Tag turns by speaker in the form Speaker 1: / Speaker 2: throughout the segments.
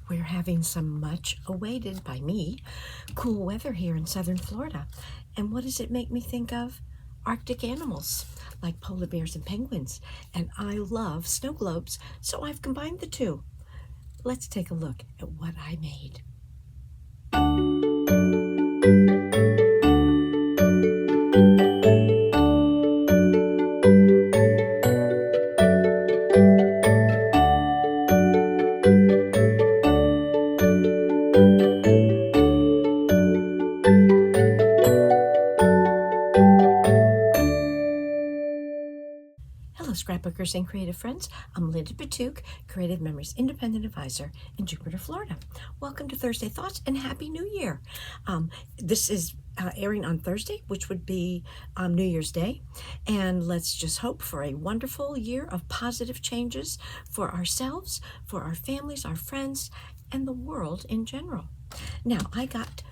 Speaker 1: We're having some much awaited, by me, cool weather here in southern Florida. And what does it make me think of? Arctic animals, like polar bears and penguins. And I love snow globes, so I've combined the two. Let's take a look at what I made. Hello, scrapbookers and creative friends. I'm Linda Petuch, Creative Memories Independent Advisor in Jupiter, Florida. Welcome to Thursday Thoughts and Happy New Year. This is airing on Thursday, which would be New Year's Day. And let's just hope for a wonderful year of positive changes for ourselves, for our families, our friends, and the world in general. Now, I got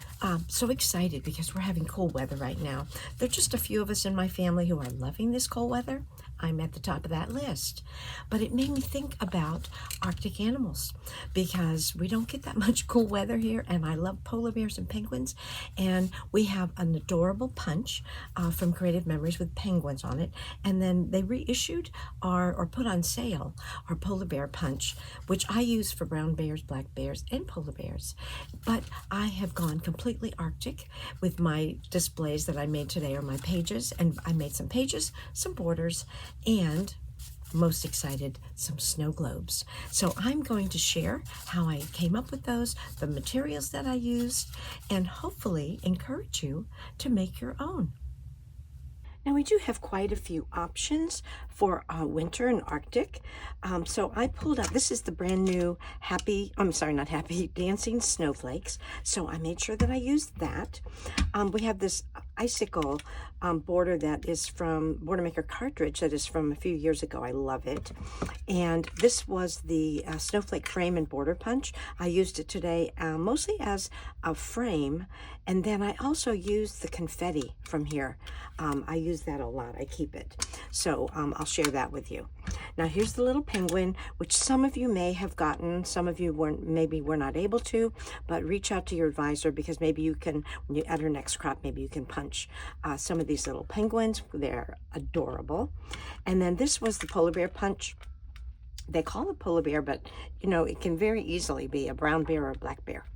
Speaker 1: so excited because we're having cool weather right now. There are just a few of us in my family who are loving this cold weather. I'm at the top of that list. But it made me think about Arctic animals because we don't get that much cool weather here, and I love polar bears and penguins. And we have an adorable punch from Creative Memories with penguins on it. And then they reissued or put on sale our polar bear punch, which I use for brown bears, black bears, and polar bears. But I have gone completely Arctic with my displays that I made today, or my pages, and I made some pages, some borders, and most excited, some snow globes. So I'm going to share how I came up with those, the materials that I used, and hopefully encourage you to make your own. Now we do have quite a few options for winter and Arctic. So I pulled out, this is the brand new Dancing Snowflakes. So I made sure that I used that. We have this icicle border that is from Border Maker cartridge that is from a few years ago. I love it. And this was the snowflake frame and border punch. I used it today mostly as a frame, and then I also used the confetti from here. I use that a lot. I keep it. So I'll share that with you. Now here's the little penguin, which some of you may have gotten, some of you maybe were not able to, but reach out to your advisor because maybe you can, when you at her next crop, maybe you can punch some of these little penguins. They're adorable. And then this was the polar bear punch. They call it polar bear, but you know, it can very easily be a brown bear or a black bear.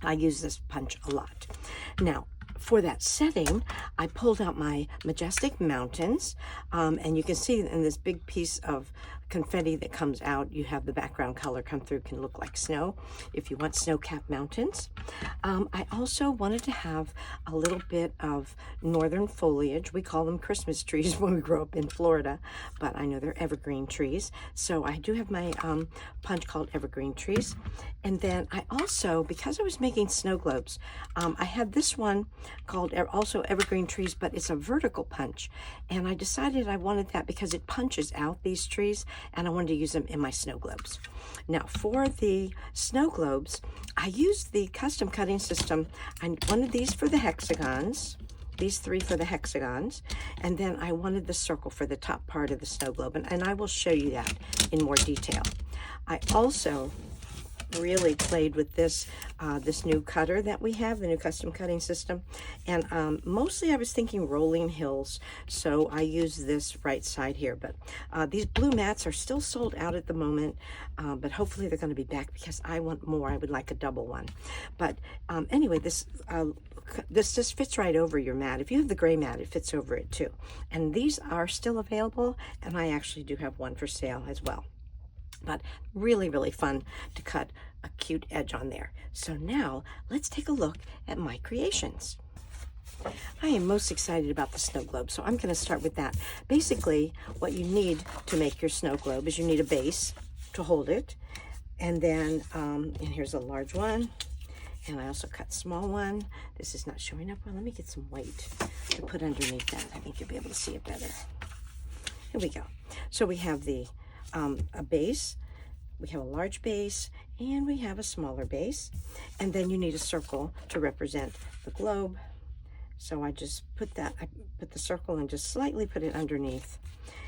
Speaker 1: I use this punch a lot. Now, for that setting, I pulled out my Majestic Mountains, and you can see in this big piece of confetti that comes out, you have the background color come through, can look like snow if you want snow-capped mountains. I also wanted to have a little bit of northern foliage. We call them Christmas trees when we grow up in Florida, but I know they're evergreen trees. So I do have my punch called Evergreen Trees. And then I also, because I was making snow globes, I had this one called also Evergreen Trees, but it's a vertical punch. And I decided I wanted that because it punches out these trees, and I wanted to use them in my snow globes. Now for the snow globes, I used the custom cutting system. I wanted these for the hexagons, these three for the hexagons, and then I wanted the circle for the top part of the snow globe, and I will show you that in more detail. I also really played with this this new cutter that we have, the new custom cutting system, and mostly I was thinking rolling hills, so I use this right side here. But these blue mats are still sold out at the moment, but hopefully they're going to be back because I want more. I would like a double one. But anyway, this just fits right over your mat. If you have the gray mat, it fits over it too. And these are still available, and I actually do have one for sale as well. But really, really fun to cut a cute edge on there. So now let's take a look at my creations. I am most excited about the snow globe, so I'm going to start with that. Basically, what you need to make your snow globe is you need a base to hold it, and then and here's a large one, and I also cut small one. This is not showing up well. Let me get some white to put underneath that. I think you'll be able to see it better. Here we go. So we have the a base, we have a large base, and we have a smaller base, and then you need a circle to represent the globe. So I just put that, I put the circle and just slightly put it underneath.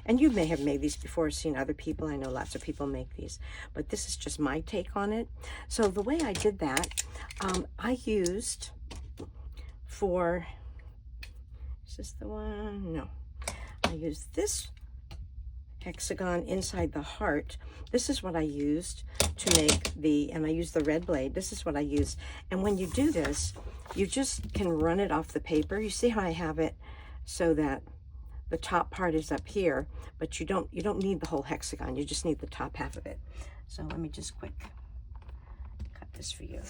Speaker 1: And you may have made these before, seen other people. I know lots of people make these, but this is just my take on it. So the way I did that, I used for, is this the one? No. I used this hexagon inside the heart. This is what I used to make the, and I used the red blade. This is what I used. And when you do this, you just can run it off the paper. You see how I have it so that the top part is up here, but you don't need the whole hexagon. You just need the top half of it. So let me just quick cut this for you.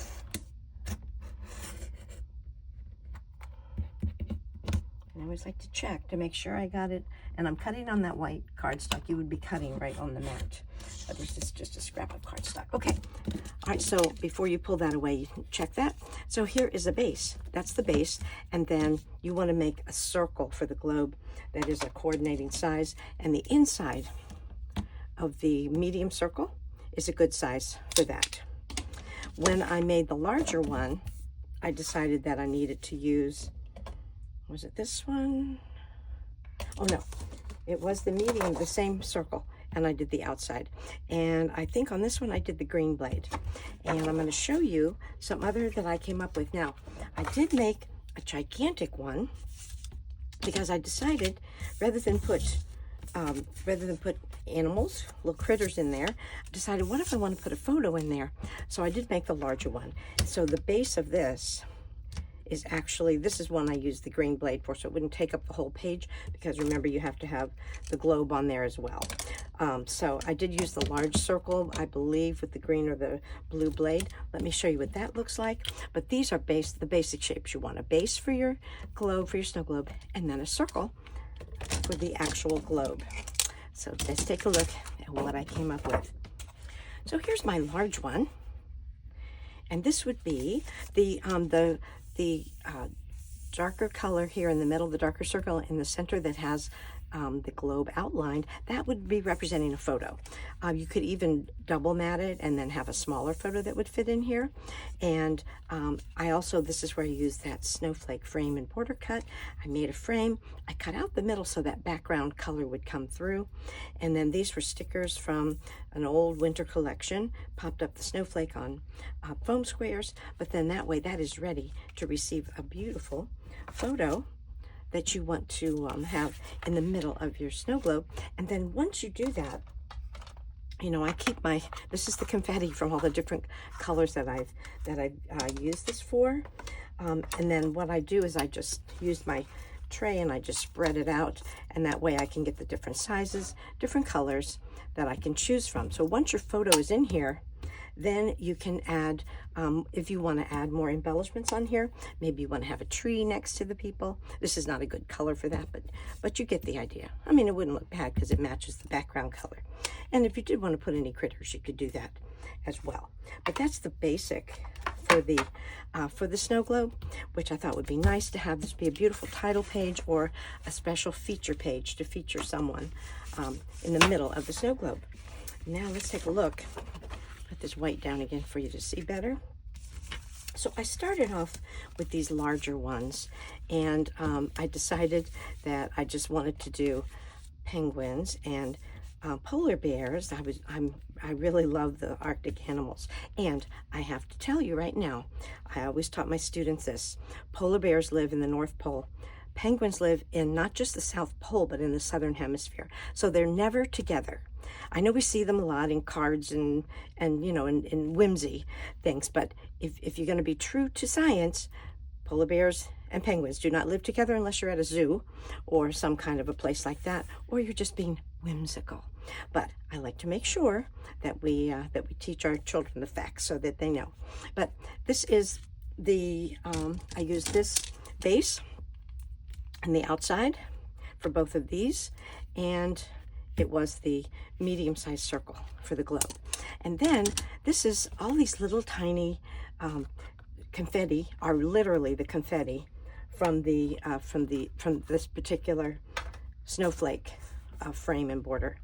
Speaker 1: And I always like to check to make sure I got it. And I'm cutting on that white cardstock. You would be cutting right on the mat. But this is just a scrap of cardstock. Okay. All right, so before you pull that away, you can check that. So here is a base. That's the base. And then you want to make a circle for the globe that is a coordinating size. And the inside of the medium circle is a good size for that. When I made the larger one, I decided that I needed to use, was it this one? Oh no, it was the medium, the same circle, and I did the outside. And I think on this one I did the green blade. And I'm going to show you some other that I came up with. Now, I did make a gigantic one because I decided rather than put animals, little critters in there, I decided what if I want to put a photo in there? So I did make the larger one. So the base of this is actually, this is one I used the green blade for, so it wouldn't take up the whole page, because remember you have to have the globe on there as well. So I did use the large circle, I believe, with the green or the blue blade. Let me show you what that looks like. But these are the basic shapes. You want a base for your globe, for your snow globe, and then a circle for the actual globe. So let's take a look at what I came up with. So here's my large one, and this would be the darker color here in the middle, the darker circle in the center that has the globe outlined. That would be representing a photo. You could even double mat it and then have a smaller photo that would fit in here. And I also, this is where I used that snowflake frame and border cut. I made a frame. I cut out the middle so that background color would come through. And then these were stickers from an old winter collection. Popped up the snowflake on foam squares, but then that way that is ready to receive a beautiful photo that you want to have in the middle of your snow globe. And then once you do that, you know, I keep my, this is the confetti from all the different colors that I've used this for. And then what I do is I just use my tray and I just spread it out, and that way I can get the different sizes, different colors that I can choose from. So once your photo is in here, then you can add, if you want to add more embellishments on here, maybe you want to have a tree next to the people. This is not a good color for that, but you get the idea. I mean, it wouldn't look bad because it matches the background color. And if you did want to put any critters, you could do that as well. But that's the basic for the snow globe, which I thought would be nice to have this be a beautiful title page or a special feature page to feature someone in the middle of the snow globe. Now let's take a look. Put this white down again for you to see better. So I started off with these larger ones, and I decided that I just wanted to do penguins and polar bears. I really love the Arctic animals, and I have to tell you right now, I always taught my students this: polar bears live in the North Pole. Penguins live in not just the South Pole, but in the Southern Hemisphere. So they're never together. I know we see them a lot in cards and you know, in whimsy things, but if you're going to be true to science, polar bears and penguins do not live together unless you're at a zoo or some kind of a place like that, or you're just being whimsical. But I like to make sure that we teach our children the facts so that they know. But this is the, I use this base on the outside for both of these, and it was the medium-sized circle for the globe. And then this is all these little tiny confetti are literally the confetti from this particular snowflake frame and border.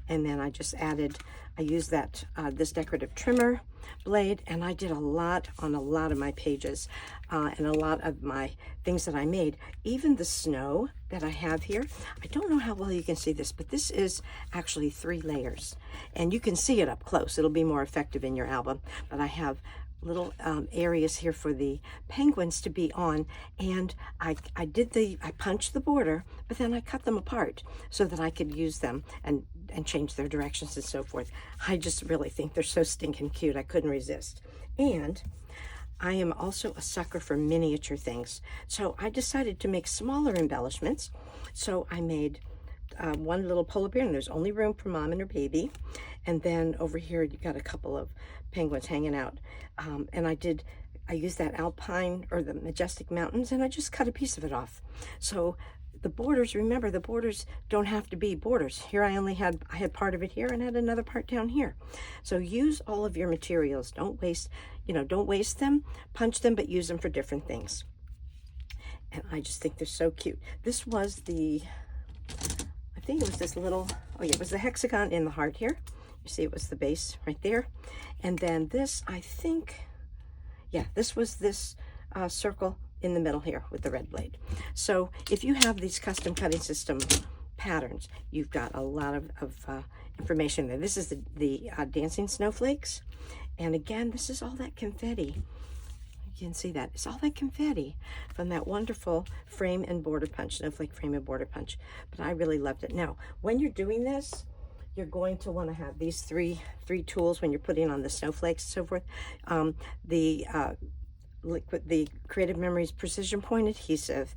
Speaker 1: And then I just added, I used that this decorative trimmer blade, and I did a lot on a lot of my pages and a lot of my things that I made. Even the snow that I have here, I don't know how well you can see this, but this is actually 3 layers, and you can see it up close. It'll be more effective in your album, but I have little areas here for the penguins to be on, and I punched the border, but then I cut them apart so that I could use them and change their directions and so forth. I just really think they're so stinking cute. I couldn't resist. And I am also a sucker for miniature things, so I decided to make smaller embellishments. So I made one little polar bear, and there's only room for mom and her baby. And then over here you got a couple of penguins hanging out, and I used that alpine or the majestic mountains, and I just cut a piece of it off. So the borders, remember, the borders don't have to be borders. Here I had part of it here and had another part down here. So use all of your materials. Don't waste them. Punch them, but use them for different things. And I just think they're so cute. This was I think it was this little, oh yeah, it was the hexagon in the heart here. You see it was the base right there. And then this, I think, yeah, this was this circle in the middle here with the red blade. So if you have these custom cutting system patterns, you've got a lot of information there. This is the dancing snowflakes. And again, this is all that confetti. You can see that. It's all that confetti from that wonderful frame and border punch, snowflake frame and border punch. But I really loved it. Now, when you're doing this, you're going to want to have these three tools when you're putting on the snowflakes and so forth. The Creative Memories Precision Point Adhesive.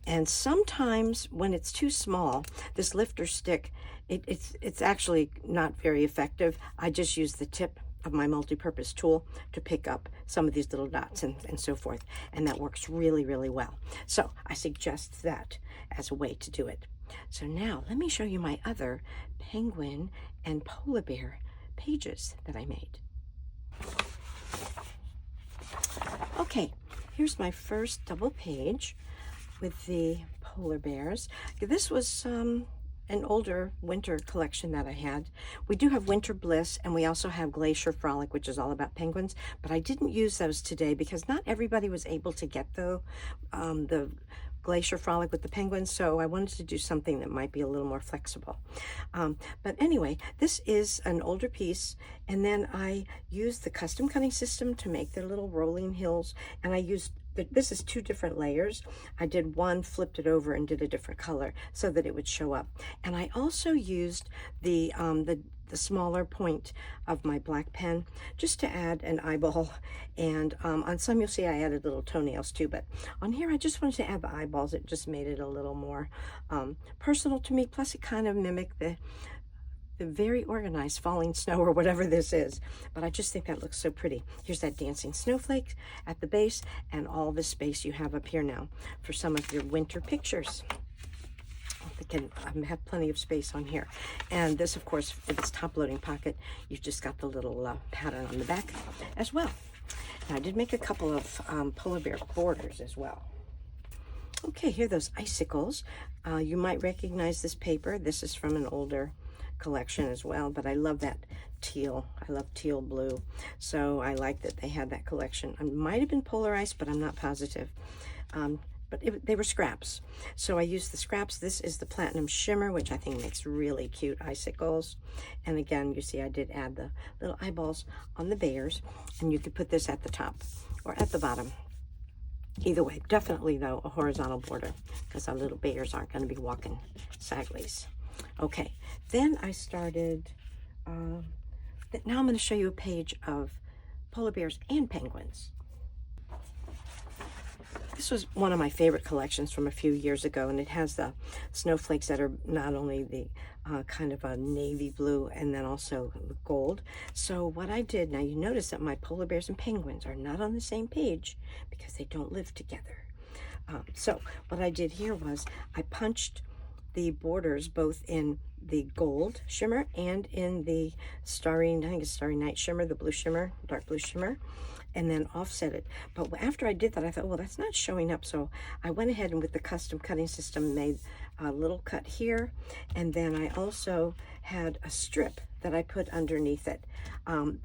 Speaker 1: And sometimes when it's too small, this lifter stick, it's actually not very effective. I just use the tip of my multi-purpose tool to pick up some of these little dots and so forth, and that works really, really well. So I suggest that as a way to do it. So now let me show you my other penguin and polar bear pages that I made. Okay, here's my first double page with the polar bears. This was an older winter collection that I had. We do have Winter Bliss, and we also have Glacier Frolic, which is all about penguins, but I didn't use those today because not everybody was able to get the Glacier Frolic with the penguins, so I wanted to do something that might be a little more flexible. But anyway, this is an older piece, and then I used the custom cutting system to make their little rolling hills, and I used this is 2 different layers. I did one, flipped it over, and did a different color so that it would show up. And I also used the smaller point of my black pen just to add an eyeball. And on some you'll see I added little toenails too, but on here I just wanted to add the eyeballs. It just made it a little more personal to me. Plus it kind of mimicked the very organized falling snow or whatever this is, but I just think that looks so pretty. Here's that dancing snowflake at the base, and all the space you have up here now for some of your winter pictures. I have plenty of space on here. And this, of course, if it's top loading pocket, you've just got the little pattern on the back as well. Now I did make a couple of polar bear borders as well. Okay, here are those icicles. You might recognize this paper. This is from an older collection as well, but I love that teal. I love teal blue, so I like that they had that collection. It might have been polarized, but I'm not positive. But they were scraps, so I used the scraps. This is the platinum shimmer, which I think makes really cute icicles. And again, you see I did add the little eyeballs on the bears, and you could put this at the top or at the bottom. Either way, definitely though a horizontal border, because our little bears aren't going to be walking sideways. Okay, then I started, now I'm going to show you a page of polar bears and penguins. This was one of my favorite collections from a few years ago, and it has the snowflakes that are not only the kind of a navy blue and then also gold. So what I did, now you notice that my polar bears and penguins are not on the same page because they don't live together. So what I did here was I punched the borders both in the gold shimmer and in the starry, I think it's starry night shimmer, the blue shimmer, dark blue shimmer, and then offset it. But after I did that, I thought, well, that's not showing up. So I went ahead and with the custom cutting system made a little cut here, and then I also had a strip that I put underneath it.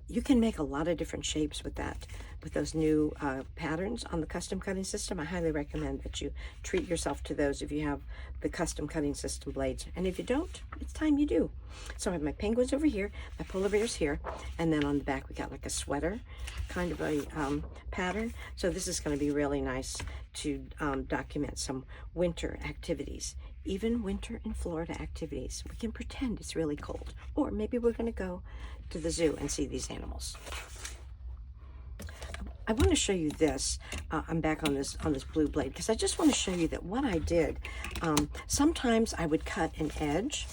Speaker 1: You can make a lot of different shapes with that, with those new patterns on the custom cutting system. I highly recommend that you treat yourself to those if you have the custom cutting system blades. And if you don't, it's time you do. So I have my penguins over here, my polar bears here, and then on the back we got like a sweater kind of a pattern. So this is going to be really nice to document some winter activities. Even winter in Florida activities. We can pretend it's really cold. Or maybe we're going to go to the zoo and see these animals. I want to show you this. I'm back on this blue blade because I just want to show you that what I did. Sometimes I would cut an edge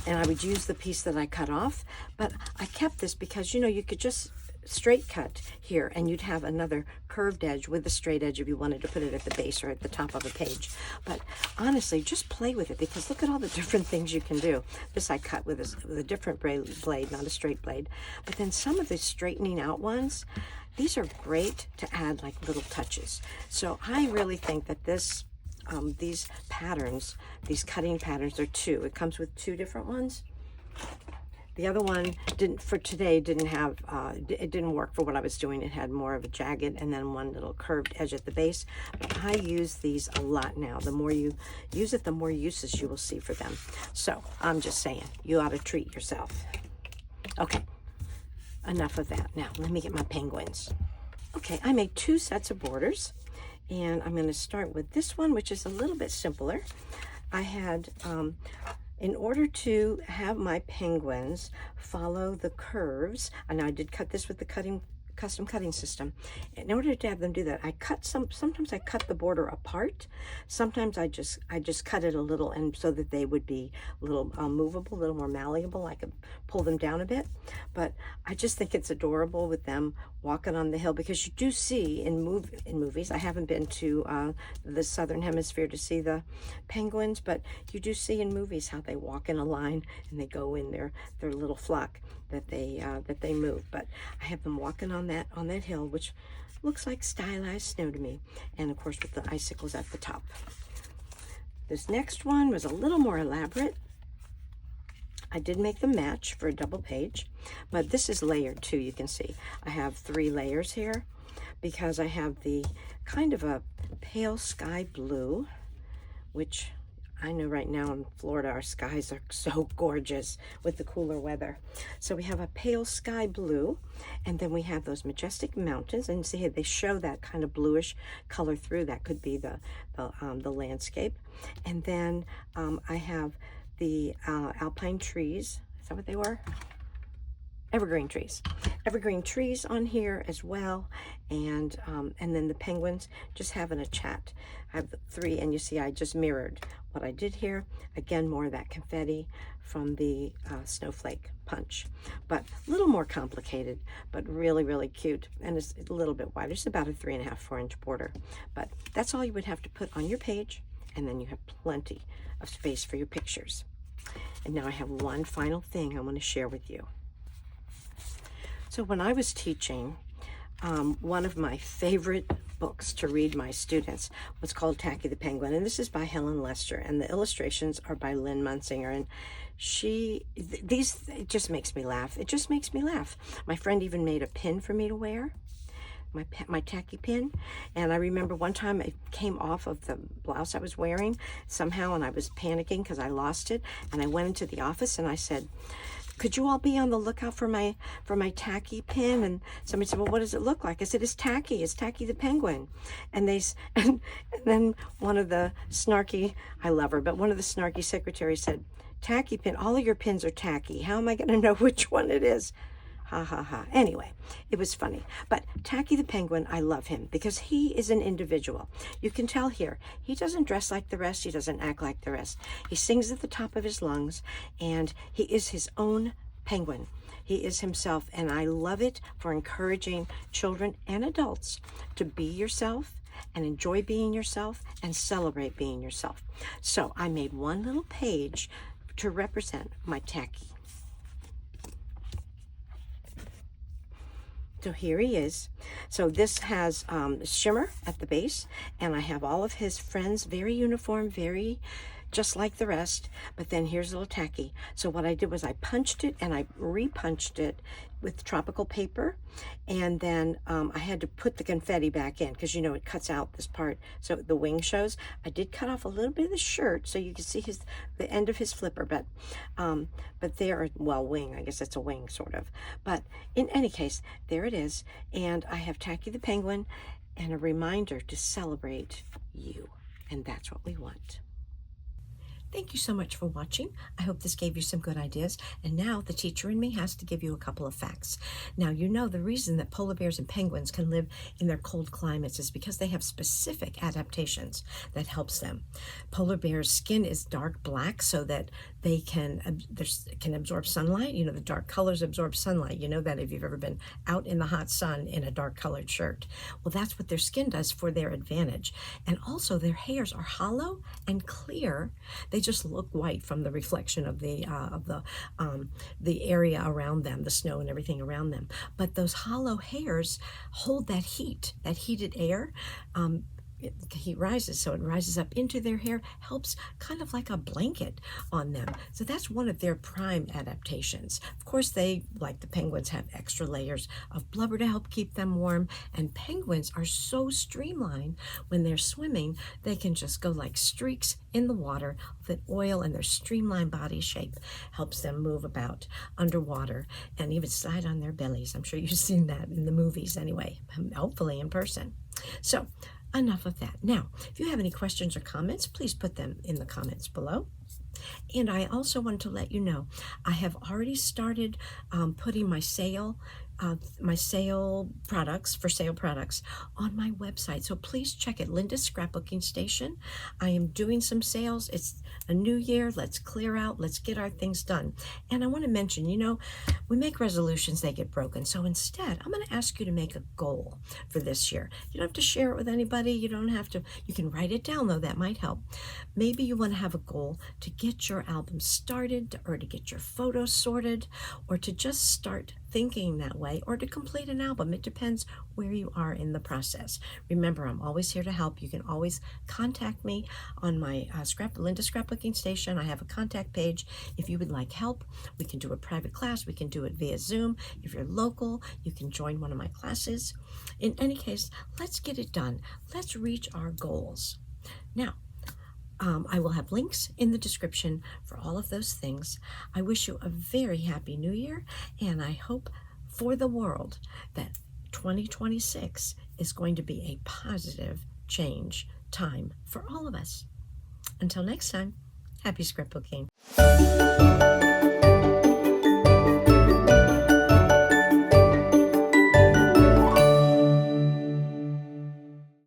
Speaker 1: and I would use the piece that I cut off, but I kept this because, you know, you could just straight cut here and you'd have another curved edge with a straight edge if you wanted to put it at the base or at the top of a page. But honestly, just play with it because look at all the different things you can do. This I cut with a different blade, not a straight blade. But then some of the straightening out ones, these are great to add like little touches. So I really think that this these patterns, these cutting patterns are two. It comes with two different ones. The other one didn't have, it didn't work for what I was doing. It had more of a jagged and then one little curved edge at the base. But I use these a lot now. The more you use it, the more uses you will see for them. So I'm just saying, you ought to treat yourself. Okay, enough of that. Now let me get my penguins. Okay, I made 2 sets of borders. And I'm going to start with this one, which is a little bit simpler. I had, in order to have my penguins follow the curves, and I did cut this with the custom cutting system. In order to have them do that, I cut sometimes I cut the border apart. Sometimes I just cut it a little, and so that they would be a little movable, a little more malleable. I could pull them down a bit. But I just think it's adorable with them walking on the hill, because you do see in movies, I haven't been to the southern hemisphere to see the penguins, but you do see in movies how they walk in a line and they go in their little flock that they move. But I have them walking on that hill, which looks like stylized snow to me, and of course with the icicles at the top. This next one was a little more elaborate. I did make them match for a double page, but this is layered too. You can see I have 3 layers here because I have the kind of a pale sky blue, which I know right now in Florida our skies are so gorgeous with the cooler weather. So we have a pale sky blue, and then we have those majestic mountains, and see they show that kind of bluish color through. That could be the landscape. And then I have the alpine trees. Is that what they were? Evergreen trees. Evergreen trees on here as well. And then the penguins just having a chat. I have 3, and you see I just mirrored what I did here. Again, more of that confetti from the snowflake punch. But a little more complicated, but really, really cute. And it's a little bit wider. It's about a 3.5, 4-inch border. But that's all you would have to put on your page, and then you have plenty of space for your pictures. And now I have one final thing I want to share with you. So when I was teaching, one of my favorite books to read my students was called Tacky the Penguin, and this is by Helen Lester, and the illustrations are by Lynn Munsinger, and it just makes me laugh. It just makes me laugh. My friend even made a pin for me to wear, my tacky pin, and I remember one time it came off of the blouse I was wearing somehow, and I was panicking because I lost it, and I went into the office and I said, could you all be on the lookout for my tacky pin? And somebody said, well, what does it look like? I said, it's Tacky the Penguin. And and then one of the snarky, I love her, but one of the snarky secretaries said, tacky pin, all of your pins are tacky. How am I going to know which one it is? Ha ha ha. Anyway, it was funny. But Tacky the Penguin, I love him because he is an individual. You can tell here, he doesn't dress like the rest. He doesn't act like the rest. He sings at the top of his lungs, and he is his own penguin. He is himself, and I love it for encouraging children and adults to be yourself and enjoy being yourself and celebrate being yourself. So I made one little page to represent my Tacky. So here he is. So this has shimmer at the base, and I have all of his friends, very uniform, very just like the rest, but then here's a little tacky. So what I did was I punched it and I repunched it with tropical paper, and then I had to put the confetti back in because, you know, it cuts out this part so the wing shows. I did cut off a little bit of the shirt so you can see the end of his flipper, but there, well, wing, I guess it's a wing sort of, but in any case, there it is. And I have Tacky the Penguin and a reminder to celebrate you, and that's what we want. Thank you so much for watching. I hope this gave you some good ideas. And now the teacher in me has to give you a couple of facts. Now, you know the reason that polar bears and penguins can live in their cold climates is because they have specific adaptations that helps them. Polar bears' skin is dark black so that they can absorb sunlight. You know, the dark colors absorb sunlight. You know that if you've ever been out in the hot sun in a dark colored shirt. Well, that's what their skin does for their advantage. And also their hairs are hollow and clear. They just look white from the reflection of the area around them, the snow and everything around them. But those hollow hairs hold that heat, that heated air. Heat rises, so it rises up into their hair, helps kind of like a blanket on them. So that's one of their prime adaptations. Of course, they, like the penguins, have extra layers of blubber to help keep them warm, and penguins are so streamlined when they're swimming, they can just go like streaks in the water. That oil and their streamlined body shape helps them move about underwater and even slide on their bellies. I'm sure you've seen that in the movies anyway, hopefully in person. So, enough of that. Now, if you have any questions or comments, please put them in the comments below. And I also want to let you know, I have already started putting my sale products, for sale products on my website. So please check it, Linda's Scrapbooking Station. I am doing some sales. It's a new year. Let's clear out. Let's get our things done. And I want to mention, you know, we make resolutions, they get broken. So instead, I'm going to ask you to make a goal for this year. You don't have to share it with anybody. You don't have to, you can write it down though, that might help. Maybe you want to have a goal to get your album started, or to get your photos sorted, or to just start thinking that way, or to complete an album. It depends where you are in the process. Remember, I'm always here to help. You can always contact me on my Linda Scrapbooking Station. I have a contact page. If you would like help, we can do a private class. We can do it via Zoom. If you're local, you can join one of my classes. In any case, let's get it done. Let's reach our goals. Now, I will have links in the description for all of those things. I wish you a very happy new year, and I hope for the world that 2026 is going to be a positive change time for all of us. Until next time, happy scrapbooking.